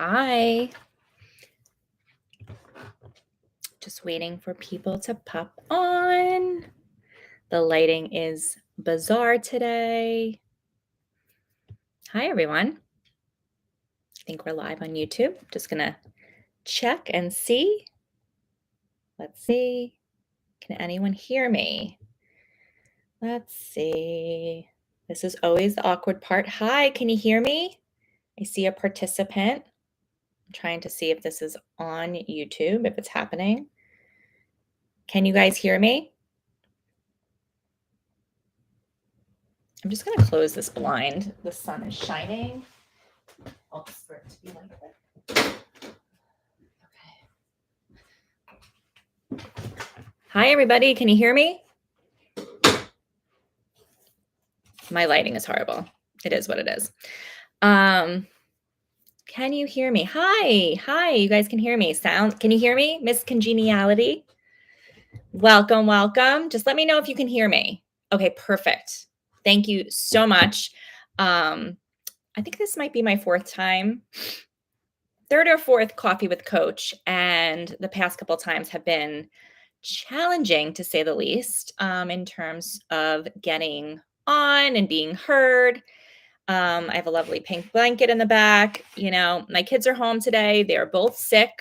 Hi. Just waiting for people to pop on. The lighting is bizarre today. Hi, everyone. I think we're live on YouTube. Just going to check and see. Let's see. Can anyone hear me? Let's see. This is always the awkward part. Hi, can you hear me? I see a participant. I'm trying to see if this is on YouTube, if it's happening. Can you guys hear me? I'm just going to close this blind. The sun is shining. I'll just for it to be like that. Okay. Hi, everybody. Can you hear me? My lighting is horrible. It is what it is. Can you hear me? Hi. You guys can hear me. Can you hear me? Miss Congeniality. Welcome. Just let me know if you can hear me. Okay, perfect. Thank you so much. I think this might be my third or fourth coffee with Coach, and the past couple times have been challenging, to say the least, in terms of getting on and being heard. I have a lovely pink blanket in the back. My kids are home today. They are both sick.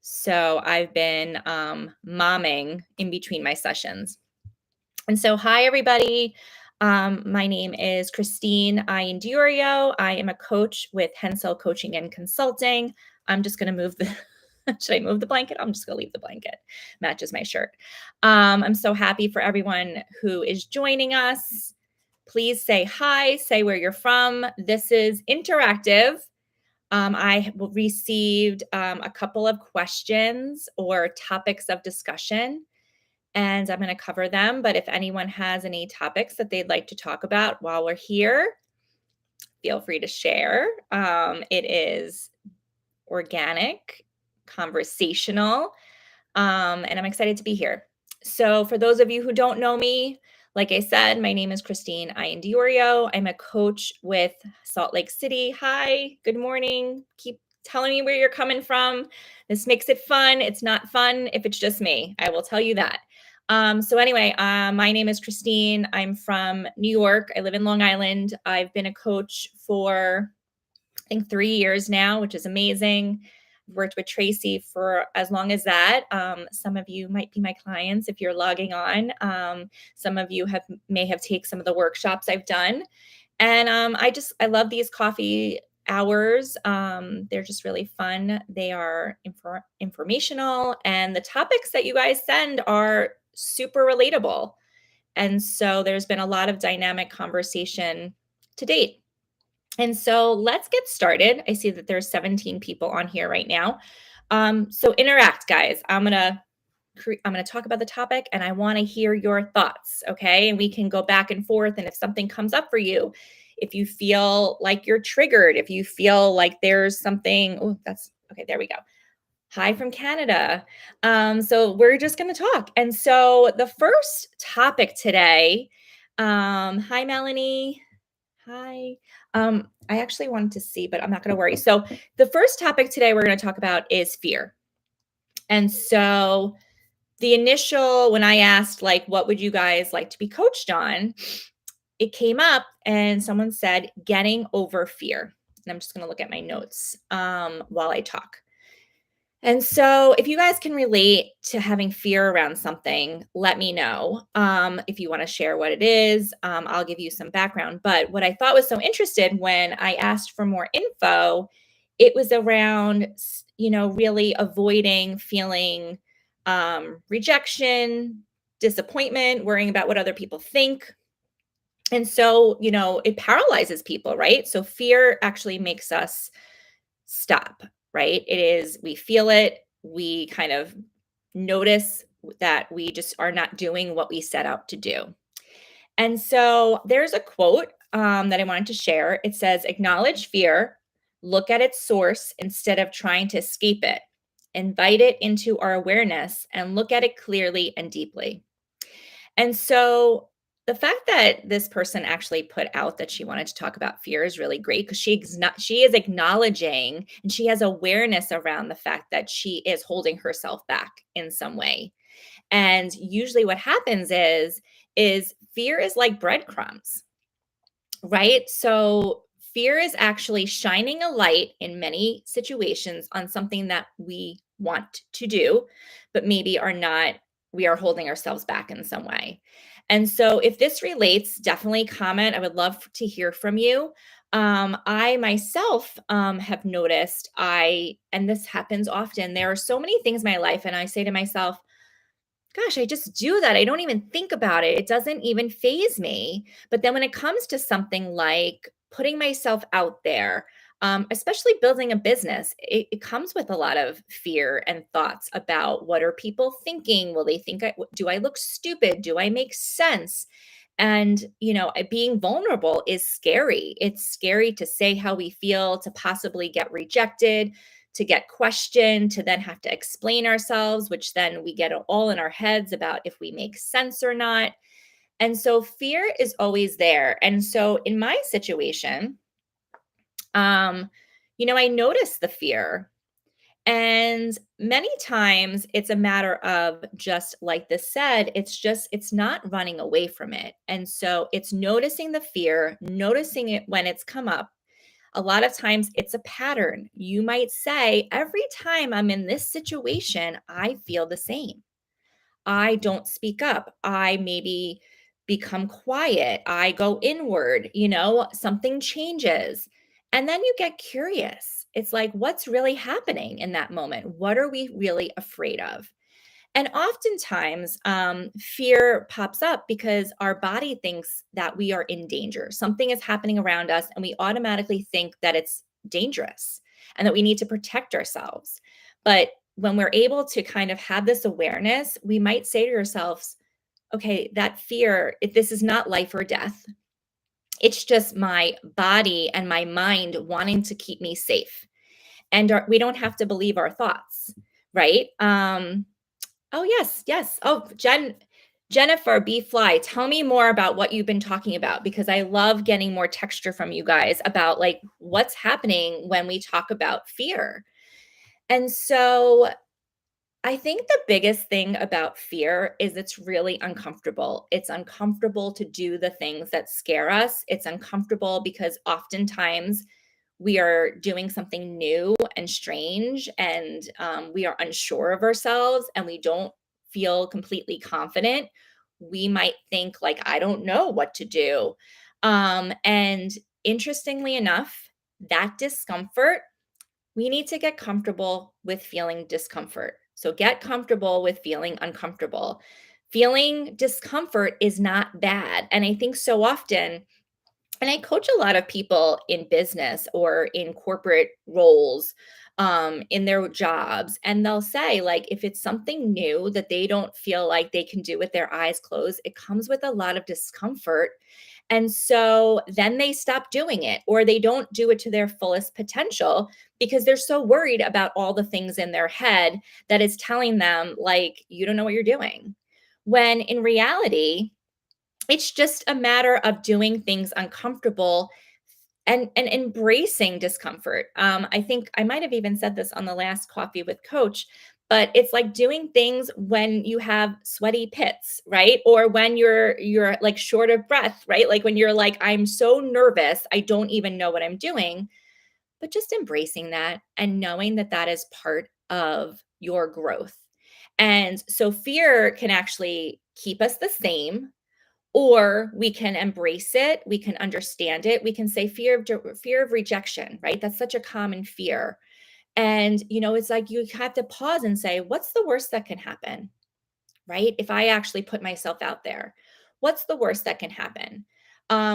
So I've been momming in between my sessions. And so, hi, everybody. My name is Kristine Iandiorio. I am a coach with Hensel Coaching and Consulting. I'm just going to move should I move the blanket? I'm just going to leave the blanket. Matches my shirt. I'm so happy for everyone who is joining us. Please say hi, say where you're from. This is interactive. I received a couple of questions or topics of discussion, and I'm going to cover them. But if anyone has any topics that they'd like to talk about while we're here, feel free to share. It is organic, conversational, and I'm excited to be here. So for those of you who don't know me, like I said, my name is Kristine Iandiorio. I'm a coach with Salt Lake City. Hi, good morning. Keep telling me where you're coming from. This makes it fun. It's not fun if it's just me. I will tell you that. So anyway, my name is Kristine. I'm from New York. I live in Long Island. I've been a coach for, I think, 3 years now, which is amazing. Worked with Tracy for as long as that. Some of you might be my clients if you're logging on. Some of you may have taken some of the workshops I've done. And I love these coffee hours. They're just really fun. They are informational, and the topics that you guys send are super relatable. And so there's been a lot of dynamic conversation to date. And so let's get started. I see that there's 17 people on here right now. So interact, guys. I'm gonna talk about the topic, and I want to hear your thoughts. Okay, and we can go back and forth. And if something comes up for you, if you feel like you're triggered, if you feel like there's something, that's okay. There we go. Hi from Canada. So we're just going to talk. And so the first topic today. Hi, Melanie. Hi. I actually wanted to see, but I'm not going to worry. So the first topic today we're going to talk about is fear. And so the initial, when I asked, like, what would you guys like to be coached on? It came up and someone said, getting over fear. And I'm just going to look at my notes while I talk. And so if you guys can relate to having fear around something, let me know. If you want to share what it is, I'll give you some background. But what I thought was so interesting when I asked for more info, it was around, really avoiding feeling rejection, disappointment, worrying about what other people think. And so, it paralyzes people, right? So fear actually makes us stop, right? We feel it, we kind of notice that we just are not doing what we set out to do. And so there's a quote that I wanted to share. It says, acknowledge fear, look at its source instead of trying to escape it, invite it into our awareness, and look at it clearly and deeply. And so the fact that this person actually put out that she wanted to talk about fear is really great because she is acknowledging and she has awareness around the fact that she is holding herself back in some way. And usually what happens is fear is like breadcrumbs, right? So fear is actually shining a light in many situations on something that we want to do, but maybe are not, we are holding ourselves back in some way. And so if this relates, definitely comment. I would love to hear from you. I myself have noticed and this happens often, there are so many things in my life, and I say to myself, gosh, I just do that. I don't even think about it. It doesn't even phase me. But then when it comes to something like putting myself out there, especially building a business, it comes with a lot of fear and thoughts about what are people thinking? Will they think do I look stupid? Do I make sense? And, being vulnerable is scary. It's scary to say how we feel, to possibly get rejected, to get questioned, to then have to explain ourselves, which then we get all in our heads about if we make sense or not. And so fear is always there. And so in my situation, um, I notice the fear. And many times it's a matter of just like this said, it's not running away from it. And so it's noticing the fear, noticing it when it's come up. A lot of times it's a pattern. You might say, every time I'm in this situation, I feel the same. I don't speak up. I maybe become quiet. I go inward, something changes. And then you get curious. It's like, what's really happening in that moment? What are we really afraid of? And oftentimes, fear pops up because our body thinks that we are in danger. Something is happening around us, and we automatically think that it's dangerous and that we need to protect ourselves. But when we're able to kind of have this awareness, we might say to ourselves, okay, that fear, if this is not life or death, it's just my body and my mind wanting to keep me safe. And we don't have to believe our thoughts, right? Oh, yes, yes. Oh, Jennifer B. Fly, tell me more about what you've been talking about because I love getting more texture from you guys about like what's happening when we talk about fear. And so I think the biggest thing about fear is it's really uncomfortable. It's uncomfortable to do the things that scare us. It's uncomfortable because oftentimes we are doing something new and strange, and we are unsure of ourselves and we don't feel completely confident. We might think, like, I don't know what to do. And interestingly enough, that discomfort, we need to get comfortable with feeling discomfort. So get comfortable with feeling uncomfortable. Feeling discomfort is not bad. And I think so often, and I coach a lot of people in business or in corporate roles, in their jobs, and they'll say, like, if it's something new that they don't feel like they can do with their eyes closed, it comes with a lot of discomfort. And so then they stop doing it, or they don't do it to their fullest potential because they're so worried about all the things in their head that is telling them, like, you don't know what you're doing. When in reality, it's just a matter of doing things uncomfortable and embracing discomfort. I think I might have even said this on the last coffee with coach, but it's like doing things when you have sweaty pits, right? Or when you're like short of breath, right? Like when you're like, I'm so nervous, I don't even know what I'm doing. But just embracing that and knowing that that is part of your growth. And so fear can actually keep us the same, or we can embrace it, we can understand it, we can say fear of rejection, right? That's such a common fear. And it's like you have to pause and say, what's the worst that can happen, right? If I actually put myself out there, what's the worst that can happen?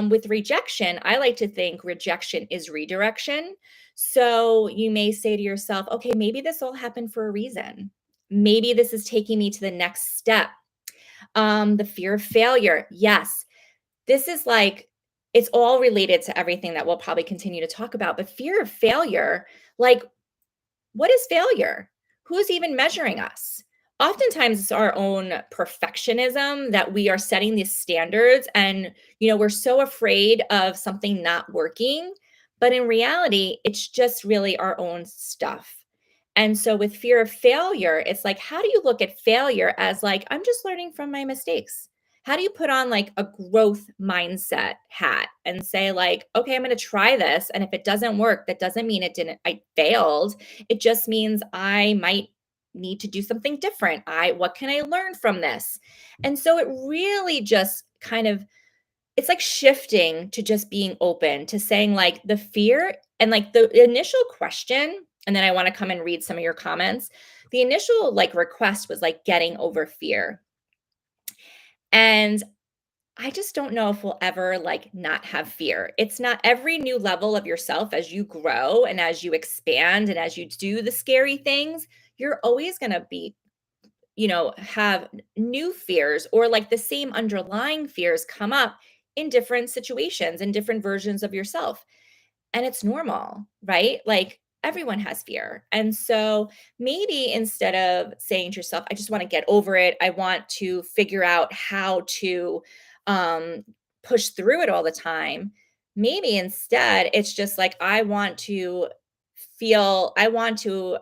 With rejection, I like to think rejection is redirection. So you may say to yourself, okay, maybe this all happened for a reason. Maybe this is taking me to the next step. The fear of failure. Yes, this is like, it's all related to everything that we'll probably continue to talk about. But fear of failure, like, what is failure? Who's even measuring us? Oftentimes it's our own perfectionism that we are setting these standards and we're so afraid of something not working, but in reality it's just really our own stuff. And so with fear of failure, it's like, how do you look at failure as like, I'm just learning from my mistakes? How do you put on like a growth mindset hat and say like, okay, I'm going to try this, and if it doesn't work, that doesn't mean I failed. It just means I might need to do something different. What can I learn from this? And so it really just kind of, it's like shifting to just being open to saying like the fear and like the initial question, and then I want to come and read some of your comments. The initial like request was like getting over fear. And I just don't know if we'll ever like not have fear. It's not every new level of yourself as you grow and as you expand and as you do the scary things, you're always going to be have new fears, or like the same underlying fears come up in different situations and different versions of yourself. And it's normal, right? Like everyone has fear. And so maybe instead of saying to yourself, I just want to get over it, I want to figure out how to um, push through it all the time, maybe instead it's just like, I want to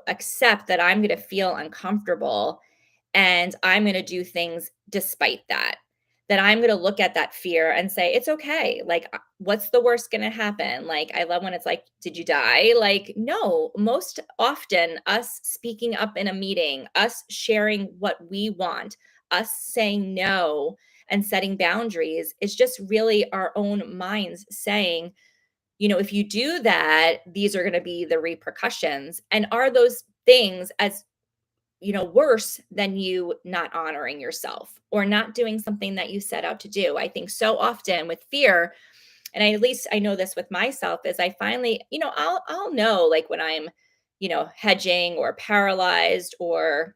accept that I'm going to feel uncomfortable, and I'm going to do things despite that. That I'm going to look at that fear and say, it's okay. Like, what's the worst going to happen? Like, I love when it's like, did you die? Like, no, most often, us speaking up in a meeting, us sharing what we want, us saying no and setting boundaries is just really our own minds saying, if you do that, these are going to be the repercussions. And are those things as worse than you not honoring yourself or not doing something that you set out to do? I think so often with fear, and at least I know this with myself, is I finally, I'll know like when I'm, hedging or paralyzed or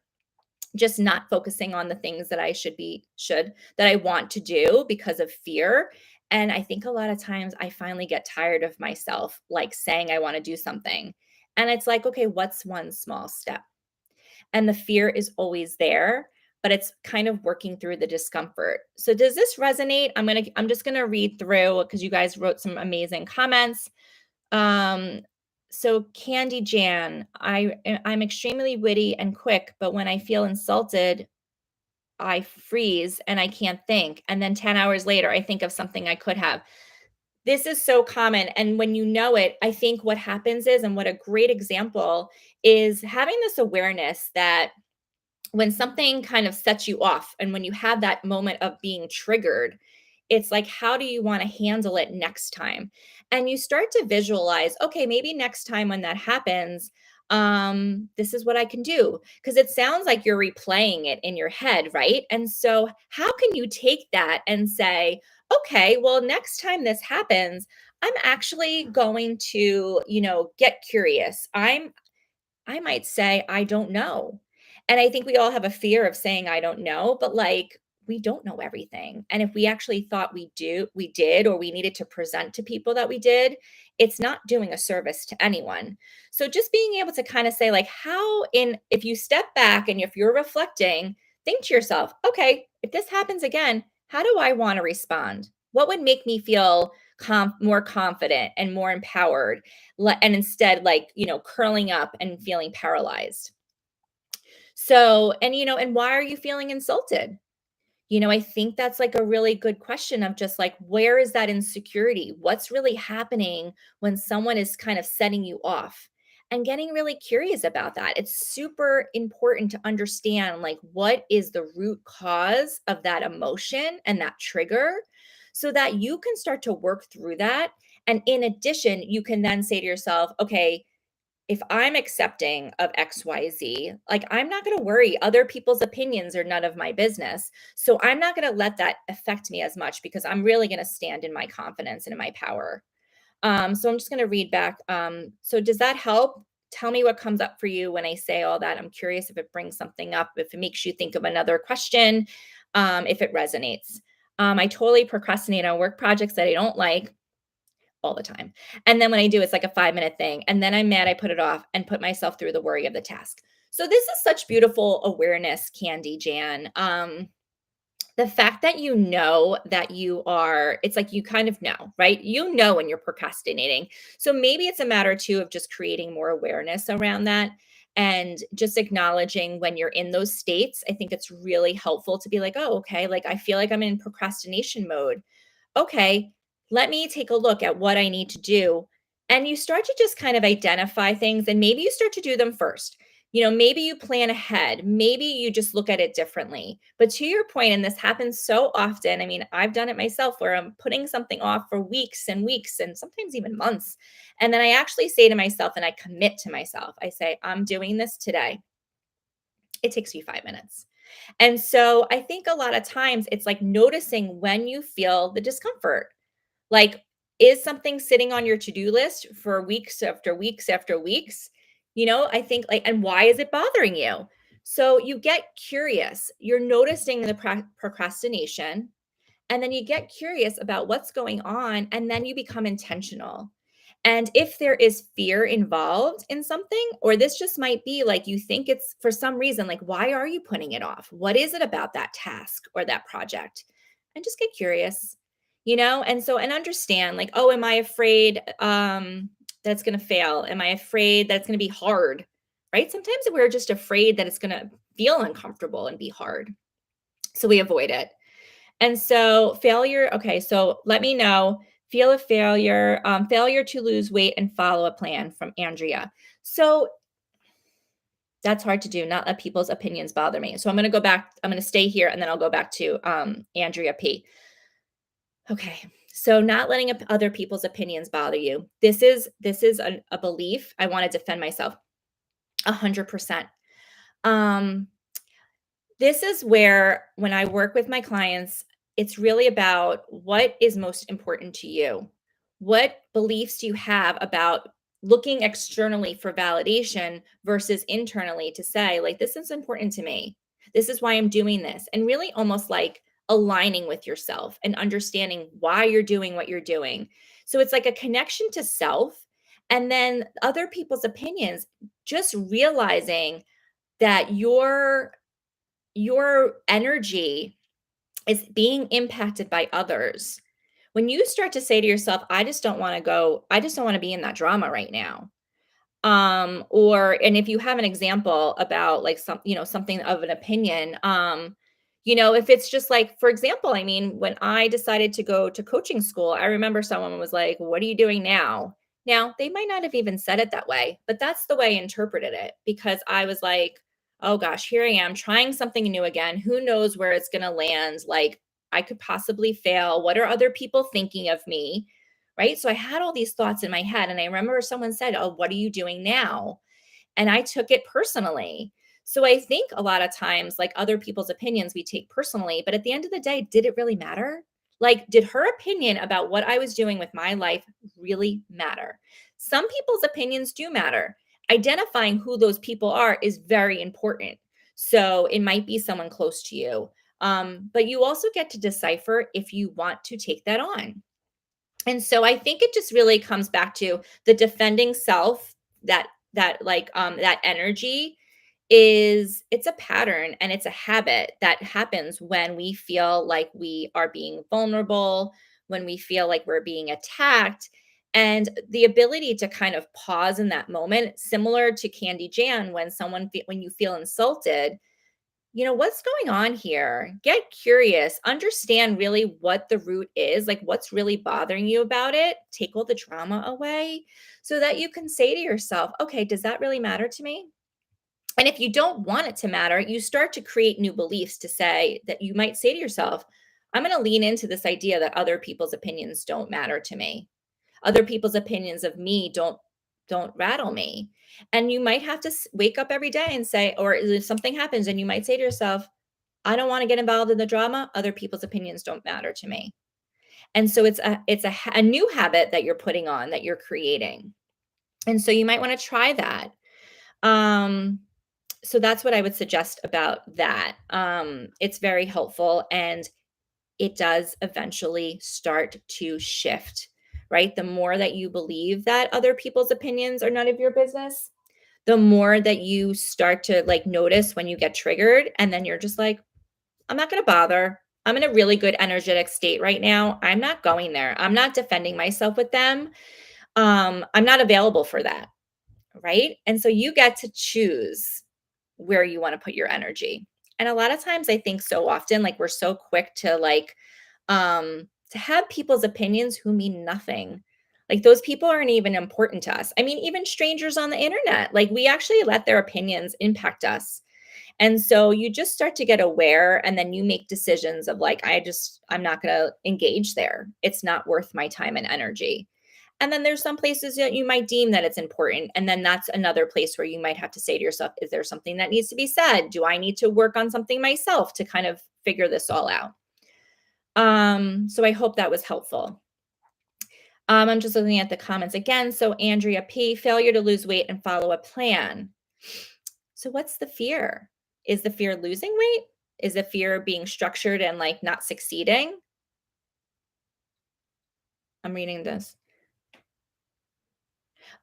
just not focusing on the things that I that I want to do because of fear. And I think a lot of times I finally get tired of myself like saying I want to do something. And it's like, okay, what's one small step? And the fear is always there, but it's kind of working through the discomfort. So does this resonate? I'm just going to read through because you guys wrote some amazing comments. Um so Candy Jan, I'm extremely witty and quick, but when I feel insulted, I freeze and I can't think. And then 10 hours later, I think of something I could have. This is so common. And when you know it, I think what happens is, and what a great example is having this awareness that when something kind of sets you off and when you have that moment of being triggered, it's like, how do you want to handle it next time? And you start to visualize, okay, maybe next time when that happens, this is what I can do. Because it sounds like you're replaying it in your head, right? And so, how can you take that and say, okay, well, next time this happens, I'm actually going to, get curious. I might say, I don't know. And I think we all have a fear of saying, I don't know, but like, we don't know everything. And if we actually thought we did, or we needed to present to people that we did, it's not doing a service to anyone. So just being able to kind of say, like, if you step back and if you're reflecting, think to yourself, okay, if this happens again, how do I want to respond? What would make me feel more confident and more empowered? And instead like curling up and feeling paralyzed. So, and why are you feeling insulted? I think that's like a really good question of just like, where is that insecurity? What's really happening when someone is kind of setting you off? And getting really curious about that. It's super important to understand like, what is the root cause of that emotion and that trigger, so that you can start to work through that. And in addition, you can then say to yourself, okay, if I'm accepting of XYZ, like, I'm not going to worry. Other people's opinions are none of my business. So I'm not going to let that affect me as much, because I'm really going to stand in my confidence and in my power. So I'm just going to read back. So does that help? Tell me what comes up for you when I say all that. I'm curious if it brings something up, if it makes you think of another question, if it resonates. I totally procrastinate on work projects that I don't like all the time. And then when I do, it's like a 5-minute thing. And then I'm mad I put it off and put myself through the worry of the task. So this is such beautiful awareness, Candy Jan. The fact that you know that you are, it's like you kind of know, right? You know when you're procrastinating. So maybe it's a matter too of just creating more awareness around that and just acknowledging when you're in those states. I think it's really helpful to be like, oh, okay, like I feel like I'm in procrastination mode. Okay, let me take a look at what I need to do. And you start to just kind of identify things and maybe you start to do them first. Maybe you plan ahead. Maybe you just look at it differently. But to your point, and this happens so often, I mean, I've done it myself where I'm putting something off for weeks and weeks and sometimes even months. And then I actually say to myself and I commit to myself, I say, I'm doing this today. It takes you 5 minutes. And so I think a lot of times it's like noticing when you feel the discomfort. Like, is something sitting on your to-do list for weeks after weeks after weeks? I think like, and why is it bothering you? So you get curious. You're noticing the procrastination, and then you get curious about what's going on, and then you become intentional. And if there is fear involved in something, or this just might be like you think it's for some reason, like, why are you putting it off? What is it about that task or that project? And just get curious, And so, and understand, like, oh, am I afraid that it's going to fail? Am I afraid that it's going to be hard? Right? Sometimes we're just afraid that it's going to feel uncomfortable and be hard. So we avoid it. And so failure, okay, so let me know. Feel a failure, failure to lose weight and follow a plan from Andrea. So that's hard to do, not let people's opinions bother me. So I'm going to go back, I'm going to stay here and then I'll go back to Andrea P. Okay. So not letting other people's opinions bother you. This is a belief. I want to defend myself 100%. Um, This is where, when I work with my clients, it's really about what is most important to you. What beliefs do you have about looking externally for validation versus internally to say, like, this is important to me. This is why I'm doing this. And really almost like aligning with yourself and understanding why you're doing what you're doing. So it's like a connection to self and then other people's opinions, just realizing that your energy is being impacted by others. When you start to say to yourself, I just don't want to go, I just don't want to be in that drama right now. Or, and if you have an example about like something of an opinion, if it's just like, for example, I mean, when I decided to go to coaching school, I remember someone was like, what are you doing now? Now, they might not have even said it that way, but that's the way I interpreted it because I was like, oh gosh, here I am trying something new again. Who knows where it's going to land? Like, I could possibly fail. What are other people thinking of me? Right. So I had all these thoughts in my head. And I remember someone said, oh, what are you doing now? And I took it personally. So I think a lot of times, like other people's opinions, we take personally. But at the end of the day, did it really matter? Like, did her opinion about what I was doing with my life really matter? Some people's opinions do matter. Identifying who those people are is very important. So it might be someone close to you. But you also get to decipher if you want to take that on. And so I think it just really comes back to the defending self, that energy is, it's a pattern and it's a habit that happens when we feel like we are being vulnerable, when we feel like we're being attacked. And the ability to kind of pause in that moment, similar to Candy Jan, when you feel insulted, what's going on here? Get curious, understand really what the root is, like what's really bothering you about it. Take all the drama away so that you can say to yourself, okay, does that really matter to me? And if you don't want it to matter, you start to create new beliefs to say that you might say to yourself, I'm going to lean into this idea that other people's opinions don't matter to me. Other people's opinions of me don't rattle me. And you might have to wake up every day and say, or if something happens and you might say to yourself, I don't want to get involved in the drama. Other people's opinions don't matter to me. And so it's a new habit that you're putting on, that you're creating. And so you might want to try that. Um, so that's what I would suggest about that. It's very helpful and it does eventually start to shift, right? The more that you believe that other people's opinions are none of your business, the more that you start to like notice when you get triggered. And then you're just like, I'm not going to bother. I'm in a really good energetic state right now. I'm not going there. I'm not defending myself with them. I'm not available for that. Right. And so you get to choose where you want to put your energy. And a lot of times I think so often, like we're so quick to have people's opinions who mean nothing. Like those people aren't even important to us. I mean, even strangers on the internet, like we actually let their opinions impact us. And so you just start to get aware and then you make decisions of like, I'm not going to engage there. It's not worth my time and energy. And then there's some places that you might deem that it's important. And then that's another place where you might have to say to yourself, is there something that needs to be said? Do I need to work on something myself to kind of figure this all out? So I hope that was helpful. I'm just looking at the comments again. So Andrea P, failure to lose weight and follow a plan. So what's the fear? Is the fear losing weight? Is the fear being structured and like not succeeding? I'm reading this.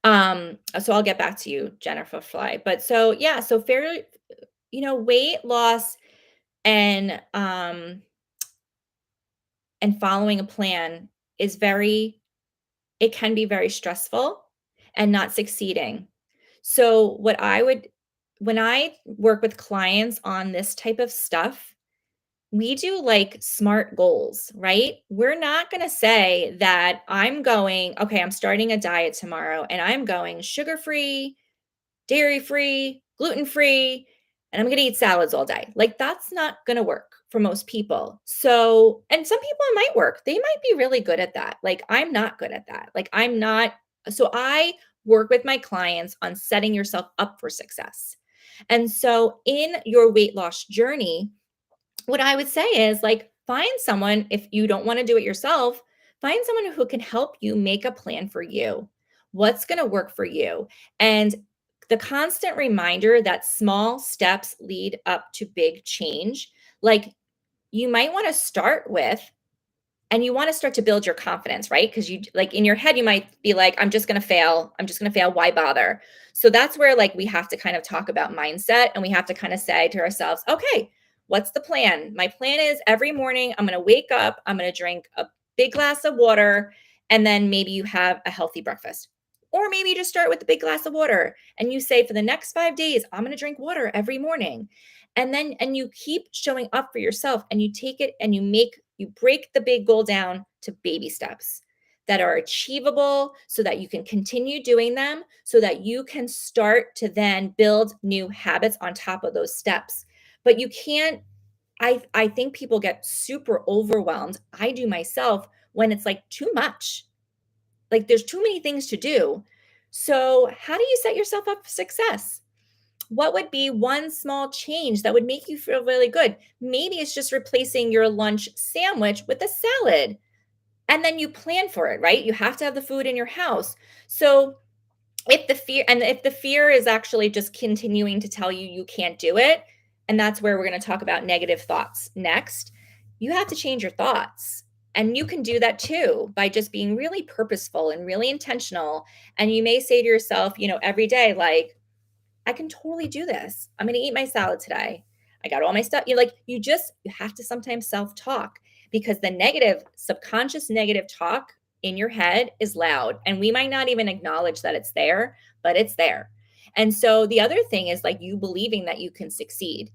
So I'll get back to you, Jennifer Fly. But so yeah, so fair, weight loss and following a plan is very it can be very stressful and not succeeding. So what I would when I work with clients on this type of stuff, we do like smart goals, right? We're not going to say that okay, I'm starting a diet tomorrow and I'm going sugar free, dairy free, gluten free, and I'm going to eat salads all day. Like that's not going to work for most people. So, and some people it might work. They might be really good at that. Like I'm not good at that. Like I'm not. So I work with my clients on setting yourself up for success. And so in your weight loss journey, what I would say is like find someone if you don't want to do it yourself, find someone who can help you make a plan for you. What's going to work for you? And the constant reminder that small steps lead up to big change. Like you might want to start with and you want to start to build your confidence, right? Because you like in your head, you might be like, I'm just going to fail. I'm just going to fail. Why bother? So that's where like we have to kind of talk about mindset and we have to kind of say to ourselves, okay, what's the plan? My plan is every morning I'm going to wake up, I'm going to drink a big glass of water, and then maybe you have a healthy breakfast. Or maybe you just start with a big glass of water and you say, for the next 5 days, I'm going to drink water every morning. And you keep showing up for yourself and you take it and you break the big goal down to baby steps that are achievable so that you can continue doing them so that you can start to then build new habits on top of those steps. But you can't I think people get super overwhelmed. I do myself when it's like too much. Like there's too many things to do. So, how do you set yourself up for success? What would be one small change that would make you feel really good? Maybe it's just replacing your lunch sandwich with a salad. And then you plan for it, right? You have to have the food in your house. So if the fear is actually just continuing to tell you you can't do it, and that's where we're going to talk about negative thoughts next, you have to change your thoughts. And you can do that too by just being really purposeful and really intentional. And you may say to yourself, every day, like, I can totally do this. I'm going to eat my salad today. I got all my stuff. You have to sometimes self-talk because the negative, subconscious negative talk in your head is loud. And we might not even acknowledge that it's there, but it's there. And so the other thing is like you believing that you can succeed.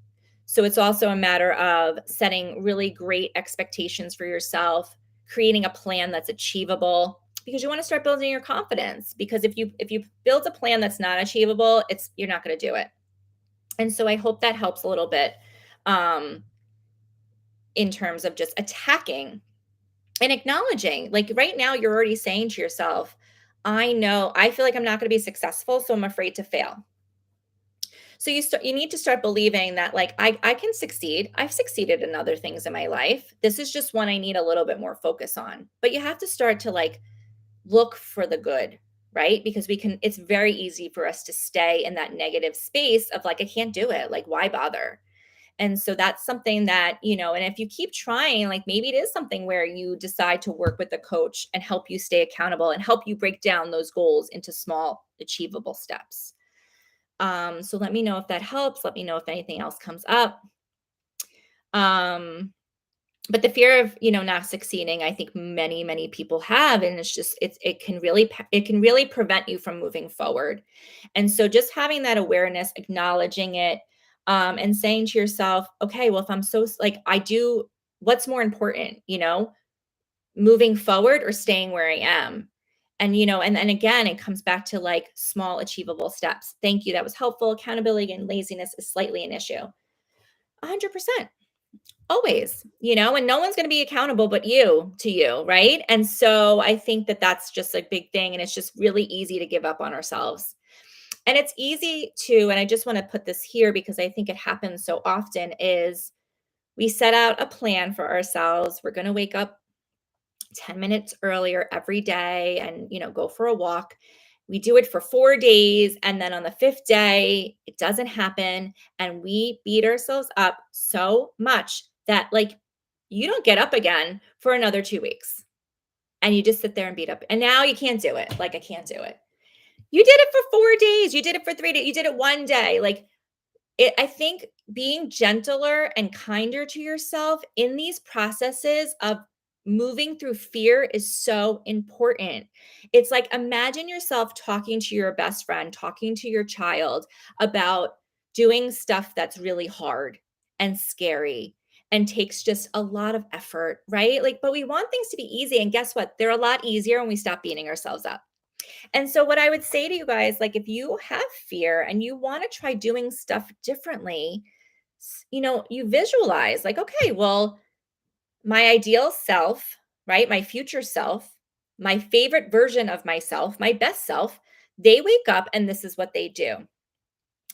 So it's also a matter of setting really great expectations for yourself, creating a plan that's achievable, because you want to start building your confidence, because if you build a plan that's not achievable, you're not going to do it. And so I hope that helps a little bit um in terms of just attacking and acknowledging, like right now you're already saying to yourself, I feel like I'm not going to be successful, so I'm afraid to fail. So you need to start believing that like I can succeed. I've succeeded in other things in my life. This is just one I need a little bit more focus on. But you have to start to like look for the good, right? Because it's very easy for us to stay in that negative space of like, I can't do it. Like, why bother? And so that's something that, and if you keep trying, like maybe it is something where you decide to work with a coach and help you stay accountable and help you break down those goals into small, achievable steps. So let me know if that helps. Let me know if anything else comes up. Um, but the fear of, not succeeding, I think many people have, and it can really prevent you from moving forward. And so just having that awareness, acknowledging it, and saying to yourself, okay, well, if I'm like, I do, what's more important, moving forward or staying where I am? And, and then again, it comes back to like small achievable steps. Thank you. That was helpful. Accountability and laziness is slightly an issue. 100%. Always, and no one's going to be accountable but you to you, right? And so I think that that's just a big thing. And it's just really easy to give up on ourselves. And it's easy to, and I just want to put this here because I think it happens so often, is we set out a plan for ourselves. We're going to wake up 10 minutes earlier every day and, go for a walk. We do it for 4 days. And then on the fifth day, it doesn't happen. And we beat ourselves up so much that, like, you don't get up again for another 2 weeks. And you just sit there and beat up. And now you can't do it. Like, I can't do it. You did it for 4 days. You did it for 3 days. You did it one day. Like, I think being gentler and kinder to yourself in these processes of moving through fear is so important. It's like, imagine yourself talking to your best friend, talking to your child about doing stuff that's really hard and scary and takes just a lot of effort, right? Like, but we want things to be easy. And guess what? They're a lot easier when we stop beating ourselves up. And so, what I would say to you guys, like, if you have fear and you want to try doing stuff differently, you visualize, like, okay, well, my ideal self, right? My future self, my favorite version of myself, my best self, they wake up and this is what they do.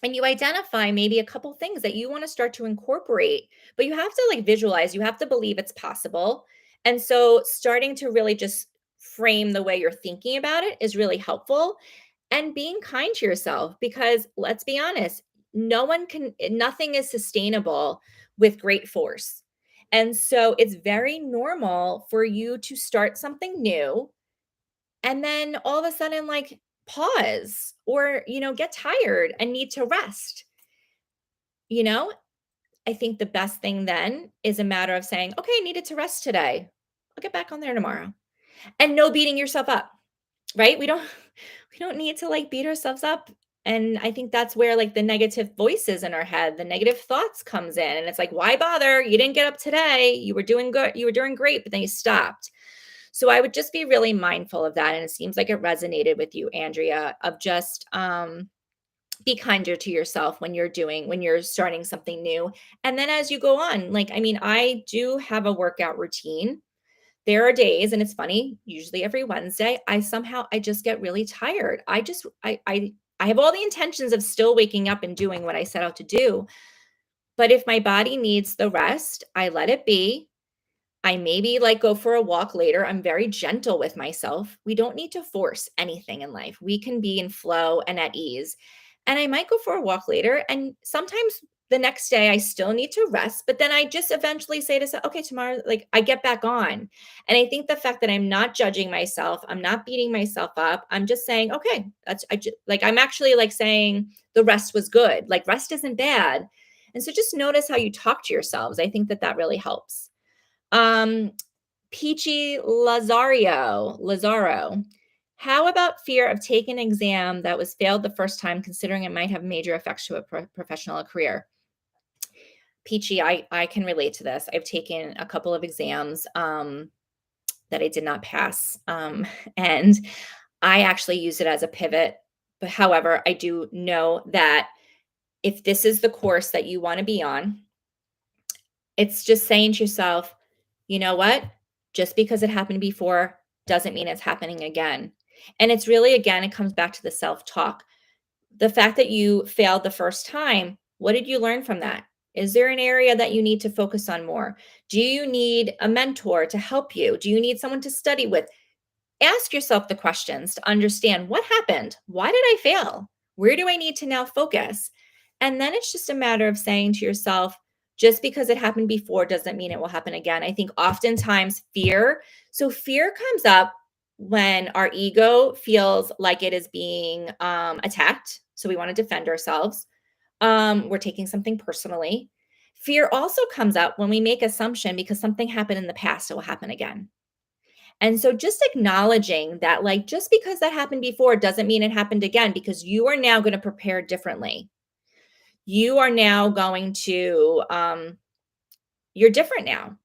And you identify maybe a couple things that you want to start to incorporate, but you have to like visualize, you have to believe it's possible. And so, starting to really just frame the way you're thinking about it is really helpful, and being kind to yourself, because let's be honest, nothing is sustainable with great force. And so it's very normal for you to start something new and then all of a sudden, like, pause or, get tired and need to rest. You know, I think the best thing then is a matter of saying, okay, I needed to rest today. I'll get back on there tomorrow. And no beating yourself up, right? We don't need to like beat ourselves up. And I think that's where like the negative voices in our head, the negative thoughts comes in. And it's like, why bother? You didn't get up today. You were doing good. You were doing great, but then you stopped. So I would just be really mindful of that. And it seems like it resonated with you, Andrea, of just be kinder to yourself when you're starting something new. And then as you go on, like, I mean, I do have a workout routine. There are days, and it's funny, usually every Wednesday, I just get really tired. I have all the intentions of still waking up and doing what I set out to do. But if my body needs the rest, I let it be. I maybe like go for a walk later. I'm very gentle with myself. We don't need to force anything in life. We can be in flow and at ease. And I might go for a walk later. And sometimes the next day I still need to rest, but then I just eventually say to myself, okay, tomorrow, like, I get back on. And I think the fact that I'm not judging myself, I'm not beating myself up. I'm just saying, okay, I'm actually like saying the rest was good. Like, rest isn't bad. And so just notice how you talk to yourselves. I think that that really helps. Um, Peachy Lazaro. How about fear of taking an exam that was failed the first time, considering it might have major effects to a professional career? Peachy, I can relate to this. I've taken a couple of exams that I did not pass, and I actually use it as a pivot. But however, I do know that if this is the course that you want to be on, it's just saying to yourself, you know what? Just because it happened before doesn't mean it's happening again. And it's really, again, it comes back to the self talk. The fact that you failed the first time, what did you learn from that? Is there an area that you need to focus on more? Do you need a mentor to help you? Do you need someone to study with? Ask yourself the questions to understand what happened. Why did I fail? Where do I need to now focus? And then it's just a matter of saying to yourself, just because it happened before doesn't mean it will happen again. I think oftentimes fear comes up when our ego feels like it is being attacked. So we want to defend ourselves. We're taking something personally. Fear also comes up when we make assumption because something happened in the past, it will happen again. And so just acknowledging that, like, just because that happened before doesn't mean it happened again, because you are now going to prepare differently. You are now going to, you're different now.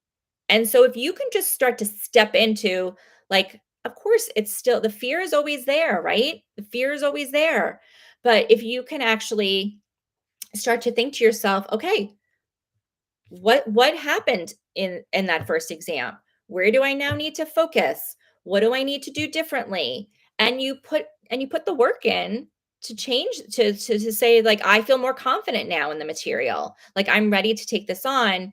And so if you can just start to step into, like, of course, it's still, the fear is always there, right? The fear is always there. But if you can actually start to think to yourself, okay, what happened in that first exam? Where do I now need to focus? What do I need to do differently? And you put the work in to change, to say, like, I feel more confident now in the material, like I'm ready to take this on.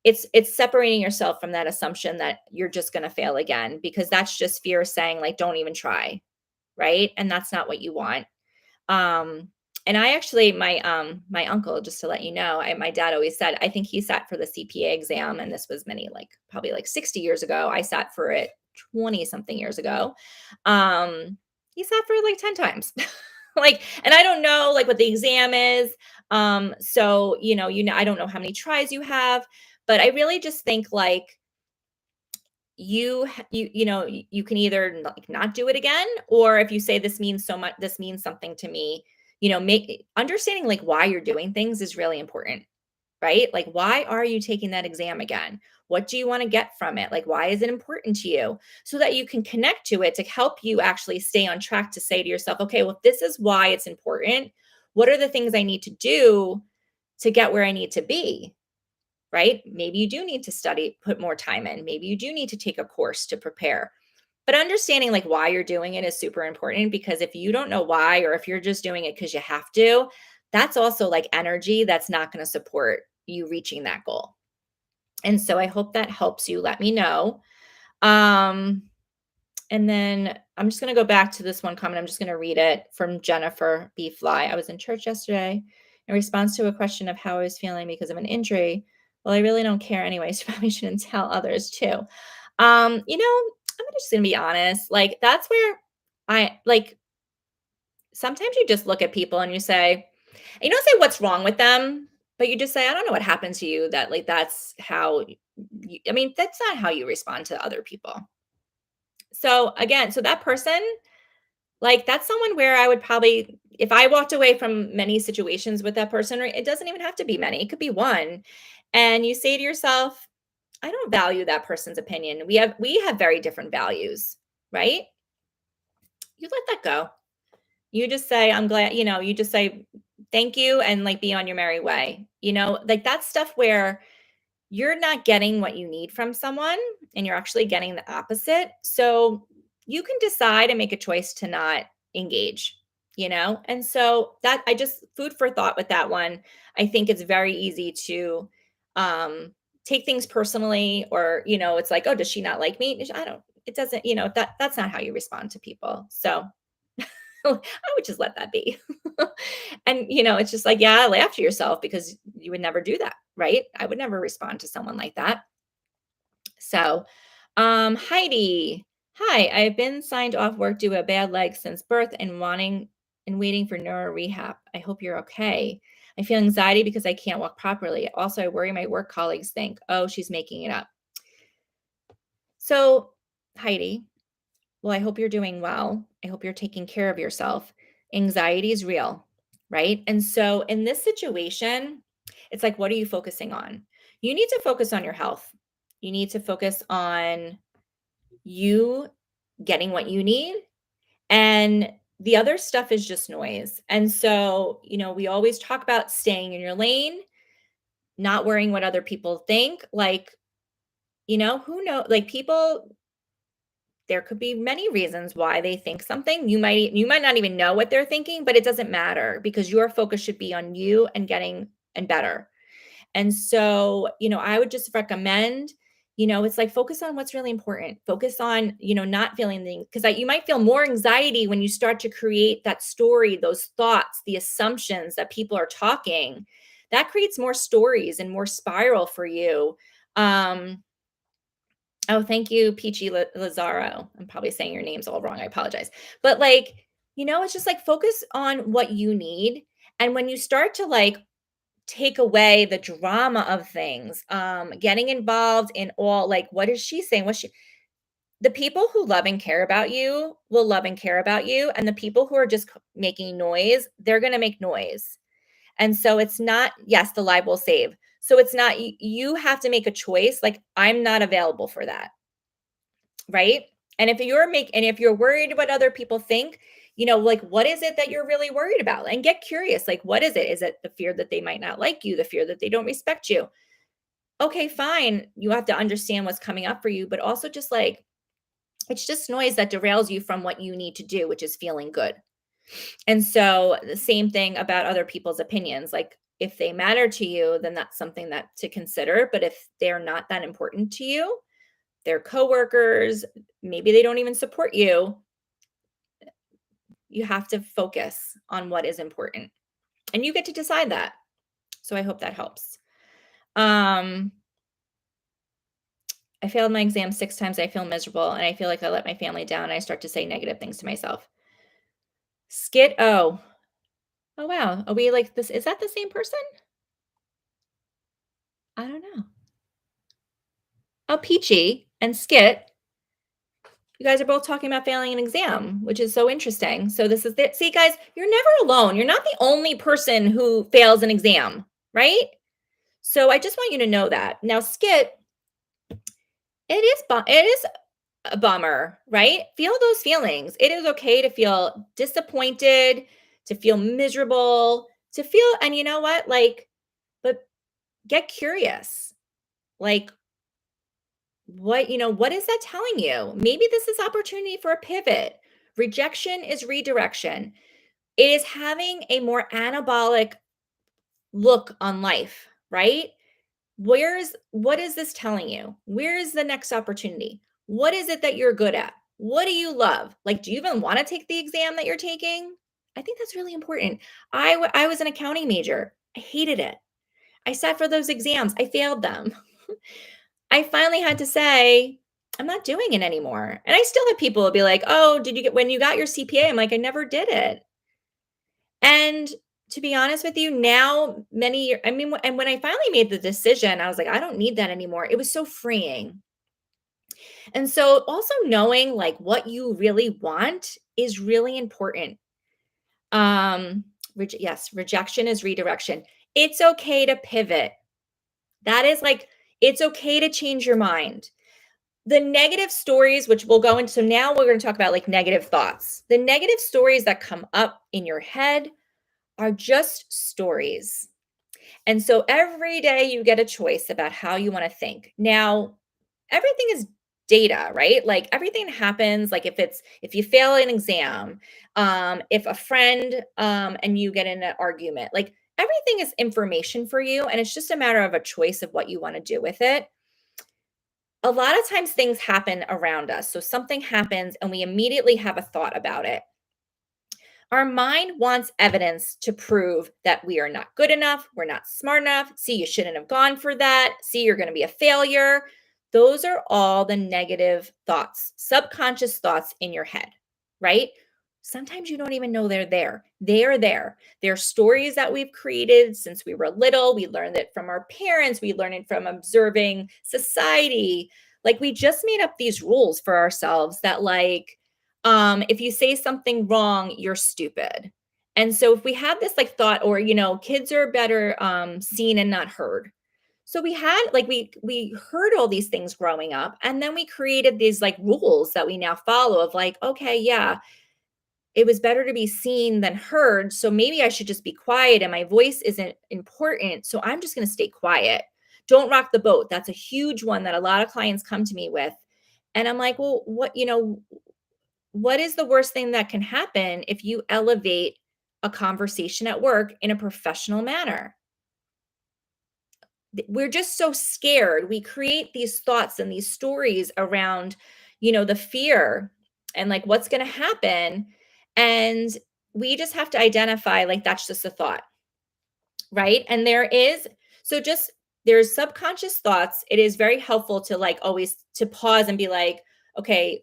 It's separating yourself from that assumption that you're just going to fail again, because that's just fear saying, like, don't even try, right? And that's not what you want. um, and I actually, my uncle, just to let you know, my dad always said, I think he sat for the CPA exam, and this was many, like, probably like 60 years ago. I sat for it 20 something years ago. Um, he sat for it like 10 times. Like, and I don't know like what the exam is. So I don't know how many tries you have, but I really just think, like, you can either like not do it again, or if you say, this means so much, this means something to me, make understanding like why you're doing things is really important, right? Like, why are you taking that exam again? What do you want to get from it? Like, why is it important to you? So that you can connect to it to help you actually stay on track, to say to yourself, okay, well, if this is why it's important, what are the things I need to do to get where I need to be? Right? Maybe you do need to study, put more time in. Maybe you do need to take a course to prepare. But understanding like why you're doing it is super important, because if you don't know why, or if you're just doing it because you have to, that's also like energy that's not going to support you reaching that goal. And so I hope that helps you. Let me know. Um, and then I'm just going to go back to this one comment. I'm just going to read it from Jennifer B. Fly. I was in church yesterday in response to a question of how I was feeling because of an injury. Well, I really don't care anyway, so probably shouldn't tell others too. I'm just going to be honest. Like, that's where I like, sometimes you just look at people and you don't say what's wrong with them, but you just say, I don't know what happened to you that, like, that's how I mean, that's not how you respond to other people. So again, so that person, like, that's someone where I would probably, if I walked away from many situations with that person, or it doesn't even have to be many, it could be one, and you say to yourself, I don't value that person's opinion. We have very different values, right? You let that go. You just say, I'm glad, you just say thank you, and like be on your merry way. Like, that's stuff where you're not getting what you need from someone, and you're actually getting the opposite. So you can decide and make a choice to not engage. And so that, I just, food for thought with that one. I think it's very easy to um take things personally, or it's like, oh, does she not like me? I don't, it doesn't, that's not how you respond to people. So I would just let that be. And it's just like, yeah, laugh to yourself, because you would never do that, right? I would never respond to someone like that. So, Heidi, hi, I've been signed off work due to a bad leg since birth, and waiting for neuro rehab. I hope you're okay. I feel anxiety because I can't walk properly. Also, I worry my work colleagues think, oh, she's making it up. So, Heidi, well, I hope you're doing well. I hope you're taking care of yourself. Anxiety is real, right? And so in this situation, it's like, what are you focusing on? You need to focus on your health. You need to focus on you getting what you need. And the other stuff is just noise. And so, we always talk about staying in your lane, not worrying what other people think. Like, who know, like, people, there could be many reasons why they think something. You might not even know what they're thinking, but it doesn't matter, because your focus should be on you and getting and better. And so, I would just recommend, it's like, focus on what's really important. Focus on, not feeling things, because you might feel more anxiety when you start to create that story, those thoughts, the assumptions that people are talking. That creates more stories and more spiral for you. Um, Oh, thank you, Peachy Lazaro. I'm probably saying your names all wrong. I apologize. But like, it's just like focus on what you need. And when you start to like take away the drama of things, getting involved in all like, what is she saying? The people who love and care about you will love and care about you. And the people who are just making noise, they're going to make noise. And so it's not, yes, the live will save. So it's not, you have to make a choice. Like, I'm not available for that. Right? And if you're worried what other people think, like what is it that you're really worried about? And get curious. Like, what is it? Is it the fear that they might not like you, the fear that they don't respect you? Okay, fine. You have to understand what's coming up for you, but also just like it's just noise that derails you from what you need to do, which is feeling good. And so the same thing about other people's opinions. Like if they matter to you, then that's something that to consider. But if they're not that important to you, their coworkers, maybe they don't even support you. You have to focus on what is important. And you get to decide that. So I hope that helps. Um I failed my exam 6 times. I feel miserable and I feel like I let my family down and I start to say negative things to myself. Skit oh. Oh wow. Are we like this? Is that the same person? I don't know. Oh, Peachy and Skit, you guys are both talking about failing an exam, which is so interesting. So this is the see, guys, you're never alone. You're not the only person who fails an exam, right? So I just want you to know that. Now, Skit, it is a bummer, right? Feel those feelings. It is okay to feel disappointed, to feel miserable, to feel, and you know what? Like, but get curious. Like, what is that telling you? Maybe this is opportunity for a pivot. Rejection is redirection. It is having a more anabolic look on life, right? What is this telling you? Where is the next opportunity? What is it that you're good at? What do you love? Like, do you even want to take the exam that you're taking? I think that's really important. I was an accounting major. I hated it. I sat for those exams. I failed them. I finally had to say, I'm not doing it anymore. And I still have people who be like, "Oh, did you get when you got your CPA?" I'm like, "I never did it." And to be honest with you, now many years, I mean, and when I finally made the decision, I was like, I don't need that anymore. It was so freeing. And so also knowing like what you really want is really important. Yes, rejection is redirection. It's okay to pivot. That is like, it's okay to change your mind. The negative stories, which we'll go into, so now we're going to talk about like negative thoughts. The negative stories that come up in your head are just stories. And so every day you get a choice about how you want to think. Now, everything is data, right? Like everything happens like if you fail an exam, if a friend and you get in an argument, like everything is information for you and it's just a matter of a choice of what you want to do with it. A lot of times things happen around us. So something happens and we immediately have a thought about it. Our mind wants evidence to prove that we are not good enough, we're not smart enough. See, you shouldn't have gone for that. See, you're going to be a failure. Those are all the negative thoughts, subconscious thoughts in your head, right? Sometimes you don't even know they're there. They are there. They're stories that we've created since we were little. We learned it from our parents, we learned it from observing society. Like we just made up these rules for ourselves that, like, if you say something wrong, you're stupid. And so if we have this like thought, or kids are better seen and not heard. So we had like we heard all these things growing up, and then we created these like rules that we now follow of like, okay, yeah, it was better to be seen than heard. So maybe I should just be quiet and my voice isn't important. So I'm just going to stay quiet. Don't rock the boat. That's a huge one that a lot of clients come to me with. And I'm like, well, what is the worst thing that can happen if you elevate a conversation at work in a professional manner? We're just so scared. We create these thoughts and these stories around, the fear and like what's going to happen. And we just have to identify like that's just a thought, right? And there is, so just there's subconscious thoughts. It is very helpful to like always to pause and be like, okay,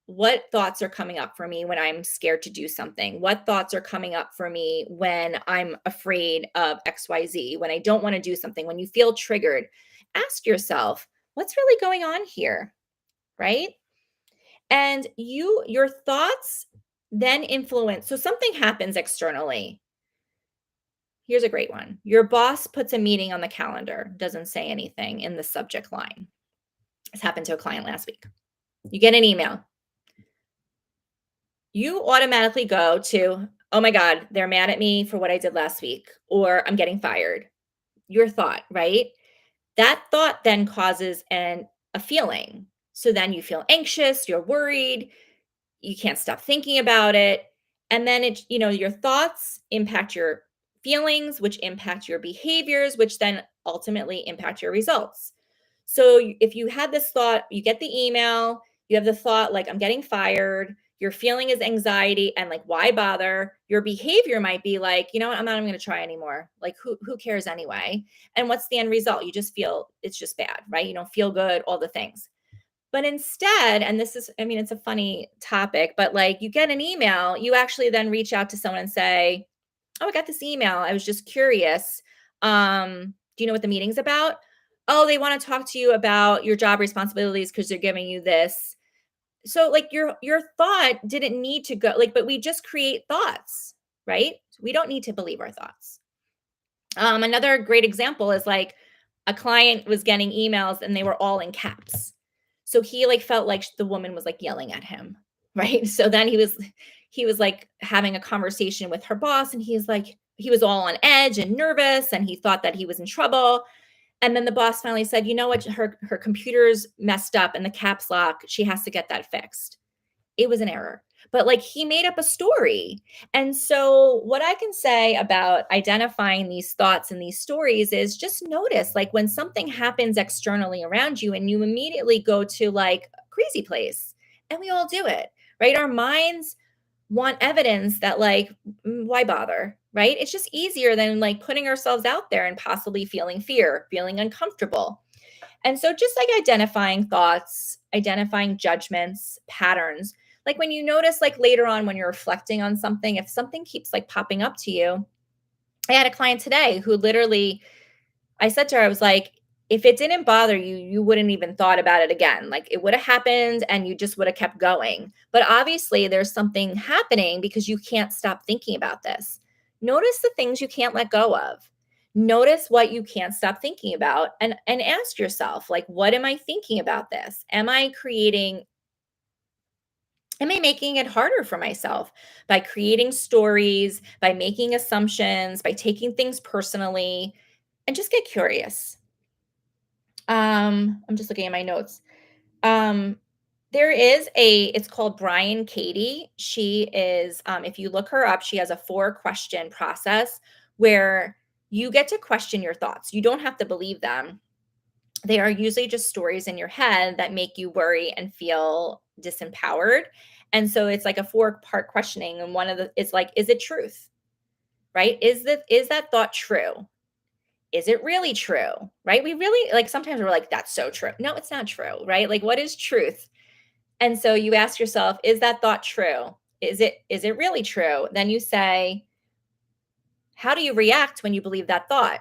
what thoughts are coming up for me when I'm scared to do something? What thoughts are coming up for me when I'm afraid of XYZ, when I don't want to do something, when you feel triggered? Ask yourself, what's really going on here? Right? And your thoughts then influence. So something happens externally. Here's a great one. Your boss puts a meeting on the calendar, doesn't say anything in the subject line. This happened to a client last week. You get an email. You automatically go to, oh my God, they're mad at me for what I did last week, or I'm getting fired. Your thought, right? That thought then causes a feeling. So then you feel anxious, you're worried, you can't stop thinking about it. And then your thoughts impact your feelings, which impact your behaviors, which then ultimately impact your results. So if you had this thought, you get the email, you have the thought like, I'm getting fired, your feeling is anxiety and like, why bother? Your behavior might be like, you know what, I'm not even going to try anymore. Like, who cares anyway? And what's the end result? You just feel it's just bad, right? You don't feel good, all the things. But instead, and this is, I mean, it's a funny topic, but like you get an email, you actually then reach out to someone and say, oh, I got this email. I was just curious. Do you know what the meeting's about? Oh, they want to talk to you about your job responsibilities because they're giving you this. So like your thought didn't need to go like, but we just create thoughts, right? We don't need to believe our thoughts. Another great example is like a client was getting emails and they were all in caps. So he like felt like the woman was like yelling at him, right? So then he was like having a conversation with her boss and he's like he was all on edge and nervous and he thought that he was in trouble. And then the boss finally said, "You know what? Her computer's messed up and the caps lock, she has to get that fixed." It was an error. But like he made up a story. And so what I can say about identifying these thoughts and these stories is just notice like when something happens externally around you and you immediately go to like a crazy place. And we all do it, right? Our minds want evidence that like why bother, right? It's just easier than like putting ourselves out there and possibly feeling fear, feeling uncomfortable. And so just like identifying thoughts, identifying judgments, patterns, like when you notice like later on when you're reflecting on something, if something keeps like popping up to you. I had a client today who literally I said to her, I was like, if it didn't bother you, you wouldn't even thought about it again. Like it would have happened and you just would have kept going. But obviously there's something happening because you can't stop thinking about this. Notice the things you can't let go of. Notice what you can't stop thinking about and ask yourself, like, what am I thinking about this? Am I making it harder for myself by creating stories, by making assumptions, by taking things personally? And just get curious. I'm just looking at my notes. Um, there is it's called Brian Katie. She is, if you look her up, she has a 4-question process where you get to question your thoughts. You don't have to believe them. They are usually just stories in your head that make you worry and feel disempowered. And so it's like a 4-part questioning. And one of the, it's like, is it truth? Right? Is that thought true? Is it really true? Right? We really like sometimes we're like, that's so true. No, it's not true, right? Like, what is truth? And so you ask yourself, is that thought true? Is it really true? Then you say, how do you react when you believe that thought?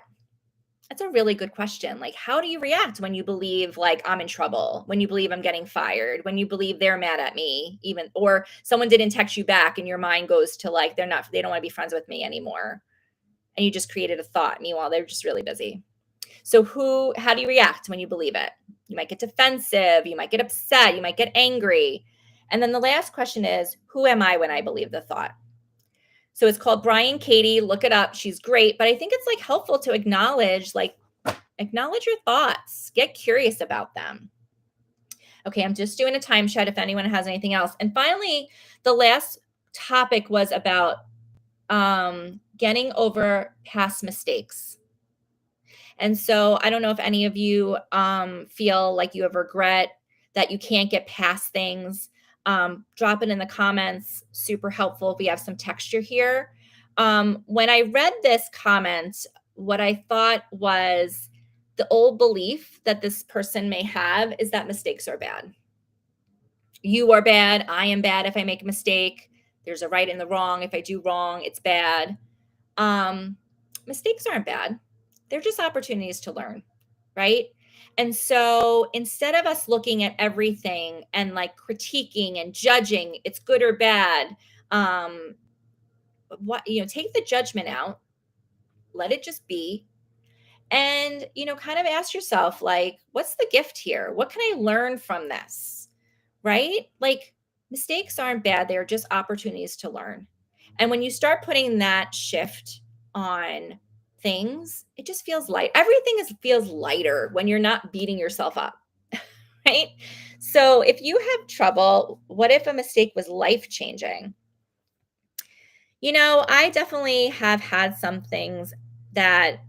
That's a really good question. Like, how do you react when you believe like I'm in trouble, when you believe I'm getting fired, when you believe they're mad at me, even or someone didn't text you back and your mind goes to like they don't want to be friends with me anymore. And you just created a thought. Meanwhile, they're just really busy. So how do you react when you believe it? You might get defensive, you might get upset, you might get angry. And then the last question is, who am I when I believe the thought? So it's called Brian Katie, look it up. She's great, but I think it's like helpful to acknowledge your thoughts, get curious about them. Okay, I'm just doing a time shed if anyone has anything else. And finally, the last topic was about getting over past mistakes. And so I don't know if any of you feel like you have regret that you can't get past things. Drop it in the comments. Super helpful if we have some texture here. When I read this comment, what I thought was The old belief that this person may have is that mistakes are bad. You are bad. I am bad if I make a mistake. There's a right and the wrong. If I do wrong, it's bad. Um, Mistakes aren't bad. They're just opportunities to learn, right? And so instead of us looking at everything and like critiquing and judging, it's good or bad, um, take the judgment out, let it just be, and kind of ask yourself, like, what's the gift here? What can I learn from this? Right? Like, mistakes aren't bad, they're just opportunities to learn. And when you start putting that shift on things, it just feels light. Everything feels lighter when you're not beating yourself up. Right? So if you have trouble, what if a mistake was life changing? I definitely have had some things that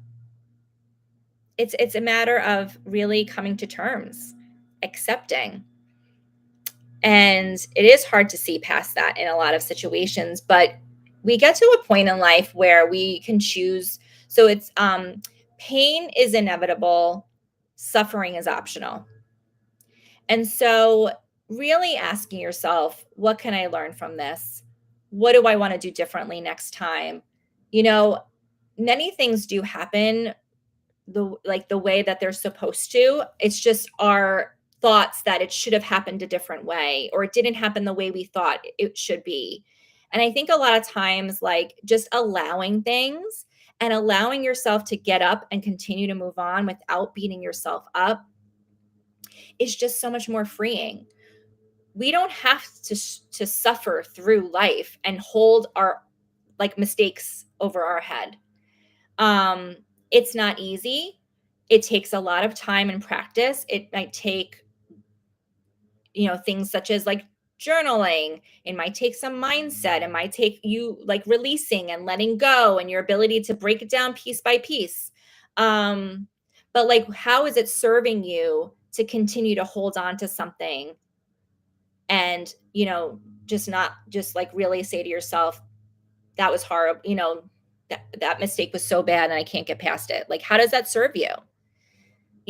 it's a matter of really coming to terms, accepting. And it is hard to see past that in a lot of situations, but we get to a point in life where we can choose. So it's pain is inevitable, suffering is optional. And so really asking yourself, what can I learn from this? What do I want to do differently next time? You know, Many things do happen the way that they're supposed to. It's just our thoughts that it should have happened a different way, or it didn't happen the way we thought it should be. And I think a lot of times, like, just allowing things and allowing yourself to get up and continue to move on without beating yourself up is just so much more freeing. We don't have to suffer through life and hold our like mistakes over our head. Um, it's not easy. It takes a lot of time and practice. It might take, things such as like journaling. It might take some mindset. It might take you like releasing and letting go and your ability to break it down piece by piece. Um, but like, how is it serving you to continue to hold on to something and, just not just like really say to yourself, that was horrible, that mistake was so bad and I can't get past it. Like, how does that serve you?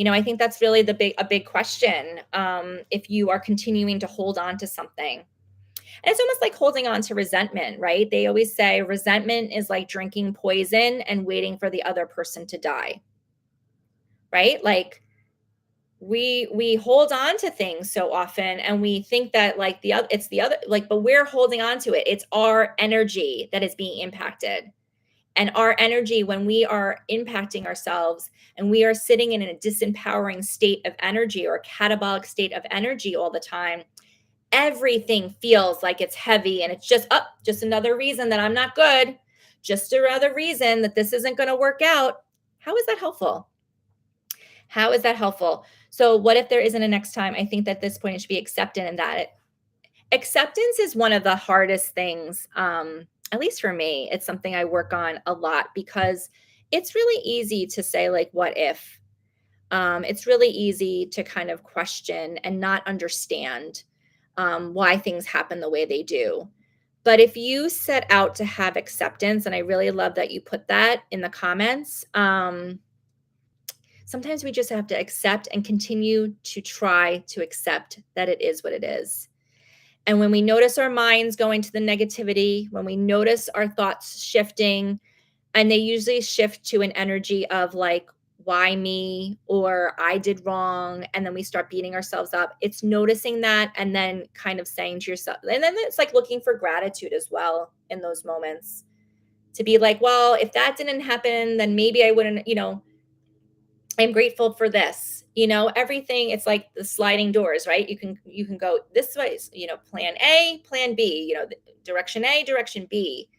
I think that's really a big question. If you are continuing to hold on to something, and it's almost like holding on to resentment, right? They always say resentment is like drinking poison and waiting for the other person to die, right? Like we hold on to things so often and we think that like it's the other, like, but we're holding on to it. It's our energy that is being impacted. And our energy, when we are impacting ourselves and we are sitting in a disempowering state of energy or a catabolic state of energy all the time, everything feels like it's heavy and it's just another reason that I'm not good, just another reason that this isn't going to work out. How is that helpful? How is that helpful? So, what if there isn't a next time? I think that at this point it should be accepted, and that acceptance is one of the hardest things, at least for me. It's something I work on a lot because it's really easy to say, like, what if? It's really easy to kind of question and not understand why things happen the way they do. But if you set out to have acceptance, and I really love that you put that in the comments, sometimes we just have to accept and continue to try to accept that it is what it is. And when we notice our minds going to the negativity, when we notice our thoughts shifting, and they usually shift to an energy of like, why me? Or I did wrong. And then we start beating ourselves up. It's noticing that and then kind of saying to yourself, and then it's like looking for gratitude as well in those moments to be like, well, if that didn't happen, then maybe I wouldn't, I'm grateful for this. Everything, it's like the sliding doors, right? You can go this way, plan A, plan B, direction A, direction B.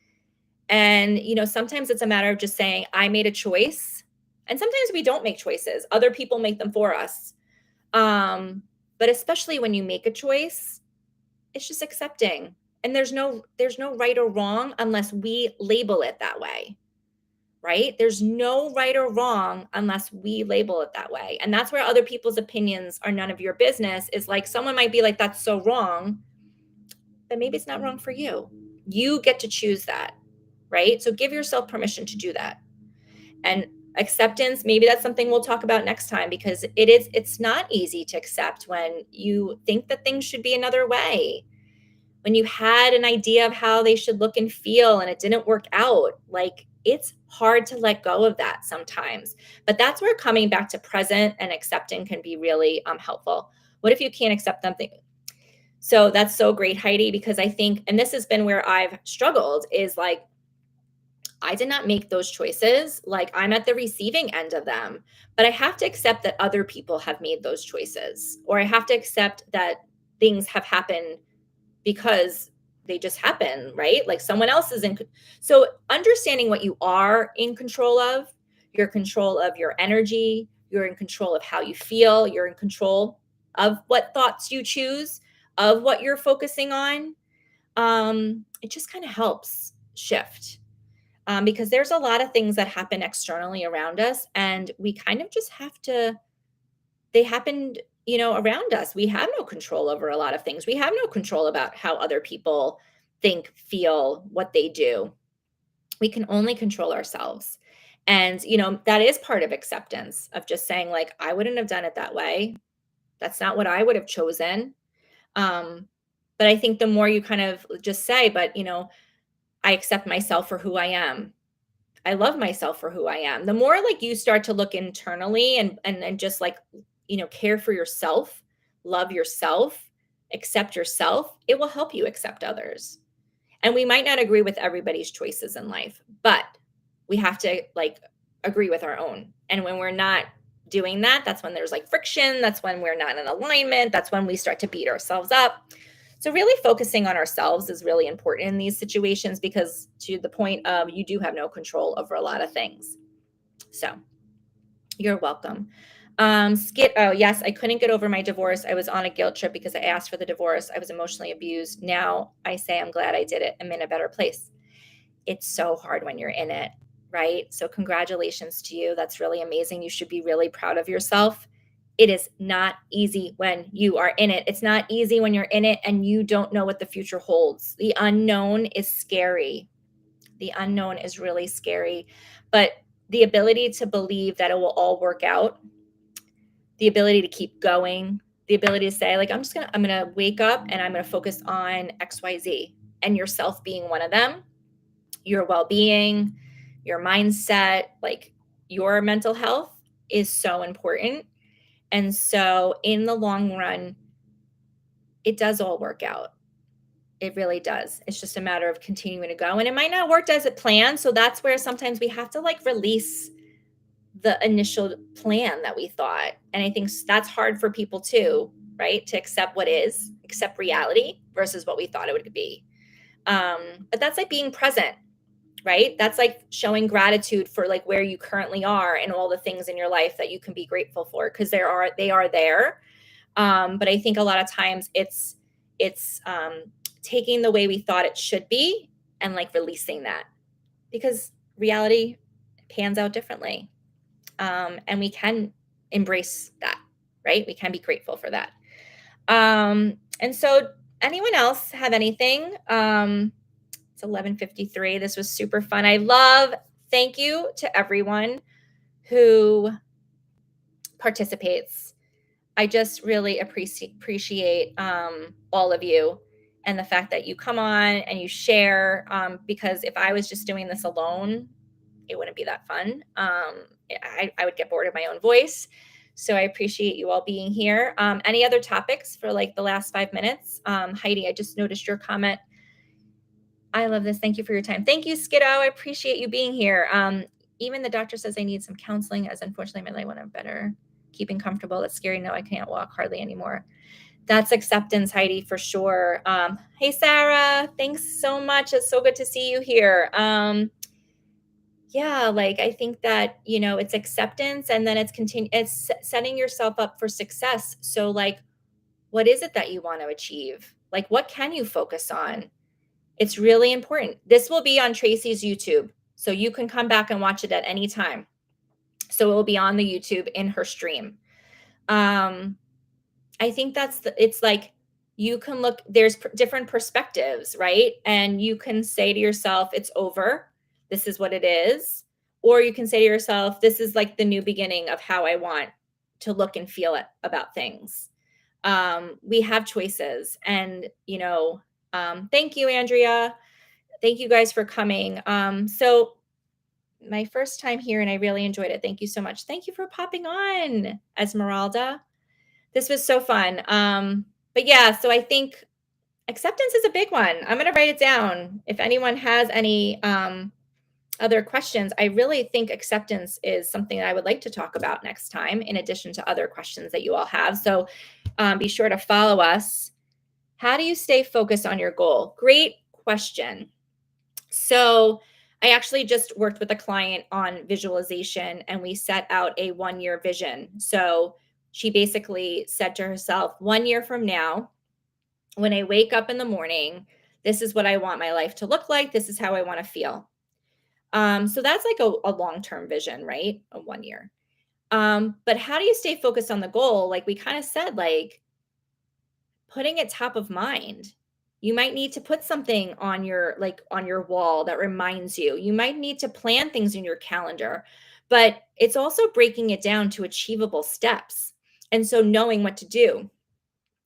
And sometimes it's a matter of just saying I made a choice. And sometimes we don't make choices. Other people make them for us. But especially when you make a choice, it's just accepting. And there's no right or wrong unless we label it that way, right? There's no right or wrong unless we label it that way. And that's where other people's opinions are none of your business. Is like someone might be like, that's so wrong, but maybe it's not wrong for you. You get to choose that, right? So give yourself permission to do that. And Acceptance, maybe that's something we'll talk about next time, because it's not easy to accept when you think that things should be another way. When you had an idea of how they should look and feel and it didn't work out, like it's hard to let go of that sometimes. But that's where coming back to present and accepting can be really helpful. What if you can't accept something? So that's so great, Heidi, because I think, and this has been where I've struggled, is like, I did not make those choices. Like, I'm at the receiving end of them, but I have to accept that other people have made those choices, or I have to accept that things have happened because they just happen, right? Like someone else is in. So understanding what you are in control of, you're in control of your energy, you're in control of how you feel, you're in control of what thoughts you choose, of what you're focusing on. It just kind of helps shift, because there's a lot of things that happen externally around us, and we kind of just have to, they happened, around us. We have no control over a lot of things. We have no control about how other people think, feel, what they do. We can only control ourselves. And, that is part of acceptance, of just saying, like, I wouldn't have done it that way. That's not what I would have chosen. Um, but I think the more you kind of just say, but, I accept myself for who I am. I love myself for who I am. The more like you start to look internally and just like, care for yourself, love yourself, accept yourself, it will help you accept others. And we might not agree with everybody's choices in life, but we have to like agree with our own. And when we're not doing that, that's when there's like friction. That's when we're not in alignment. That's when we start to beat ourselves up. So really focusing on ourselves is really important in these situations, because to the point of, you do have no control over a lot of things. So you're welcome. Skit. Oh, yes. I couldn't get over my divorce. I was on a guilt trip because I asked for the divorce. I was emotionally abused. Now I say I'm glad I did it. I'm in a better place. It's so hard when you're in it, right? So congratulations to you. That's really amazing. You should be really proud of yourself. It is not easy when you are in it. It's not easy when you're in it and you don't know what the future holds. The unknown is scary. The unknown is really scary. But the ability to believe that it will all work out, the ability to keep going, the ability to say, like, I'm gonna wake up and I'm gonna focus on XYZ, and yourself being one of them, your well-being, your mindset, like your mental health is so important. And so in the long run, it does all work out. It really does. It's just a matter of continuing to go. And it might not work as it planned. So that's where sometimes we have to like release the initial plan that we thought. And I think that's hard for people too, right? To accept what is, accept reality versus what we thought it would be. But that's like being present, right? That's like showing gratitude for like where you currently are and all the things in your life that you can be grateful for, because they are there. But I think a lot of times it's taking the way we thought it should be and like releasing that, because reality pans out differently. And we can embrace that, right? We can be grateful for that. And so anyone else have anything? It's 11:53. This was super fun. Thank you to everyone who participates. I just really appreciate all of you, and the fact that you come on and you share, because if I was just doing this alone, it wouldn't be that fun. I would get bored of my own voice. So I appreciate you all being here. Any other topics for like the last 5 minutes? Heidi, I just noticed your comment. I love this. Thank you for your time. Thank you, Skiddo. I appreciate you being here. Even the doctor says I need some counseling, as unfortunately my leg went better. Keeping comfortable. That's scary. No, I can't walk hardly anymore. That's acceptance, Heidi, for sure. Hey, Sarah. Thanks so much. It's so good to see you here. Yeah, like I think that, it's acceptance, and then it's setting yourself up for success. So like, what is it that you want to achieve? Like, what can you focus on? It's really important. This will be on Tracy's YouTube, so you can come back and watch it at any time. So it will be on the YouTube in her stream. I think it's like, you can look, there's different perspectives, right? And you can say to yourself, it's over. This is what it is. Or you can say to yourself, this is like the new beginning of how I want to look and feel it about things. We have choices. And, thank you, Andrea. Thank you guys for coming. So my first time here and I really enjoyed it. Thank you so much. Thank you for popping on, Esmeralda. This was so fun. But yeah, so I think acceptance is a big one. I'm going to write it down. If anyone has any other questions, I really think acceptance is something that I would like to talk about next time, in addition to other questions that you all have. So be sure to follow us. How do you stay focused on your goal? Great question. So I actually just worked with a client on visualization and we set out a 1-year vision. So she basically said to herself, 1 year from now, when I wake up in the morning, this is what I want my life to look like. This is how I want to feel. So that's like a long-term vision, right? A 1 year. But how do you stay focused on the goal? Like we kind of said, like putting it top of mind. You might need to put something on your wall that reminds you. You might need to plan things in your calendar, but it's also breaking it down to achievable steps. And so knowing what to do.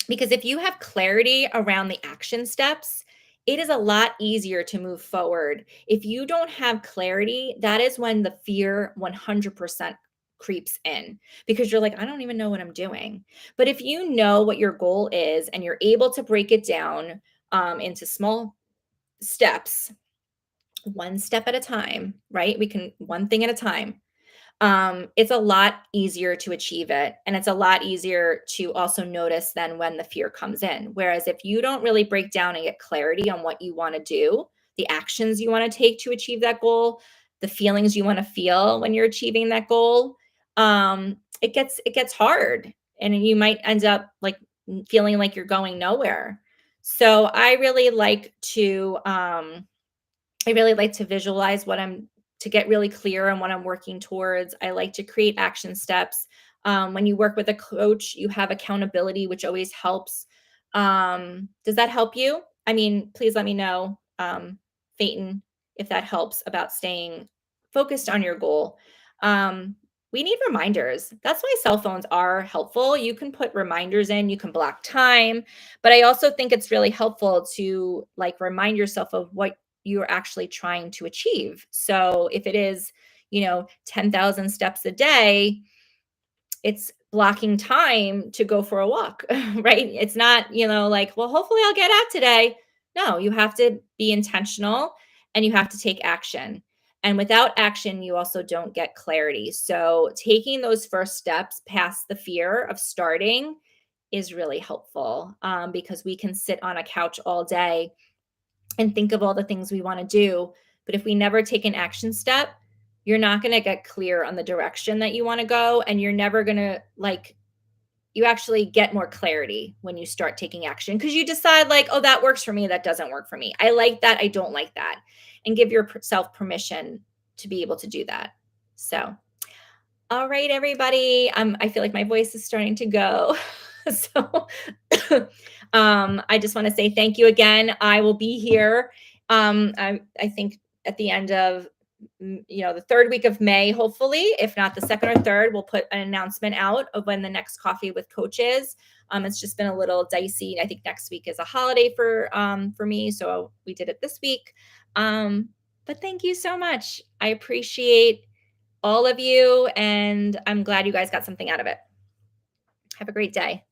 Because if you have clarity around the action steps, it is a lot easier to move forward. If you don't have clarity, that is when the fear 100% creeps in because you're like, I don't even know what I'm doing. But if you know what your goal is and you're able to break it down into small steps, one step at a time, right? We can one thing at a time. It's a lot easier to achieve it. And it's a lot easier to also notice then when the fear comes in. Whereas if you don't really break down and get clarity on what you want to do, the actions you want to take to achieve that goal, the feelings you want to feel when you're achieving that goal, it gets hard. And you might end up like feeling like you're going nowhere. So I really like to visualize to get really clear on what I'm working towards. I like to create action steps. When you work with a coach, you have accountability, which always helps. Does that help you? I mean, please let me know, Phaeton, if that helps about staying focused on your goal. We need reminders. That's why cell phones are helpful. You can put reminders in, you can block time, but I also think it's really helpful to like remind yourself of what you're actually trying to achieve. So if it is, 10,000 steps a day, it's blocking time to go for a walk, right? It's not, like, well, hopefully I'll get out today. No, you have to be intentional and you have to take action. And without action, you also don't get clarity. So taking those first steps past the fear of starting is really helpful because we can sit on a couch all day and think of all the things we want to do. But if we never take an action step, you're not going to get clear on the direction that you want to go. And you're never going to you actually get more clarity when you start taking action because you decide, like, oh, that works for me. That doesn't work for me. I like that. I don't like that. And give yourself permission to be able to do that. So, all right, everybody. I feel like my voice is starting to go. So I just want to say thank you again. I will be here. I think at the end of the third week of May, hopefully, if not the second or third, we'll put an announcement out of when the next coffee with coach is. It's just been a little dicey. I think next week is a holiday for me, so we did it this week. But thank you so much. I appreciate all of you, and I'm glad you guys got something out of it. Have a great day.